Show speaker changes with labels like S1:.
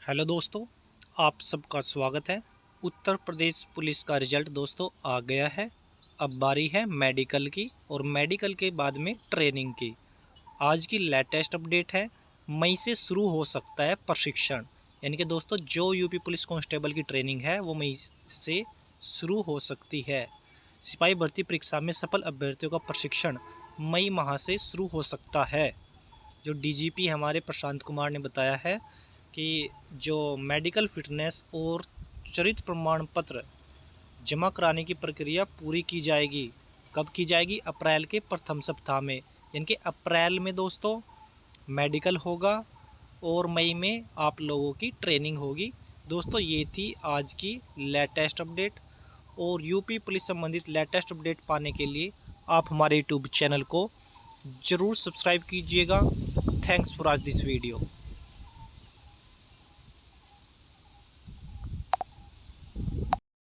S1: Hello दोस्तों, आप सबका स्वागत है। उत्तर प्रदेश पुलिस का रिजल्ट दोस्तों आ गया है। अब बारी है मेडिकल की और मेडिकल के बाद में ट्रेनिंग की। आज की लेटेस्ट अपडेट है, मई से शुरू हो सकता है प्रशिक्षण। यानी कि दोस्तों जो यूपी पुलिस कांस्टेबल की ट्रेनिंग है वो मई से शुरू हो सकती है। सिपाही भर्ती परीक्षा में सफल अभ्यर्थियों का प्रशिक्षण मई माह से शुरू हो सकता है। जो डीजीपी हमारे प्रशांत कुमार ने बताया है कि जो मेडिकल फिटनेस और चरित्र प्रमाण पत्र जमा कराने की प्रक्रिया पूरी की जाएगी। कब की जाएगी? अप्रैल के प्रथम सप्ताह में। यानी कि अप्रैल में दोस्तों मेडिकल होगा और मई में आप लोगों की ट्रेनिंग होगी। दोस्तों ये थी आज की लेटेस्ट अपडेट, और यूपी पुलिस संबंधित लेटेस्ट अपडेट पाने के लिए आप हमारे यूट्यूब चैनल को ज़रूर सब्सक्राइब कीजिएगा। थैंक्स फॉर आज दिस वीडियो।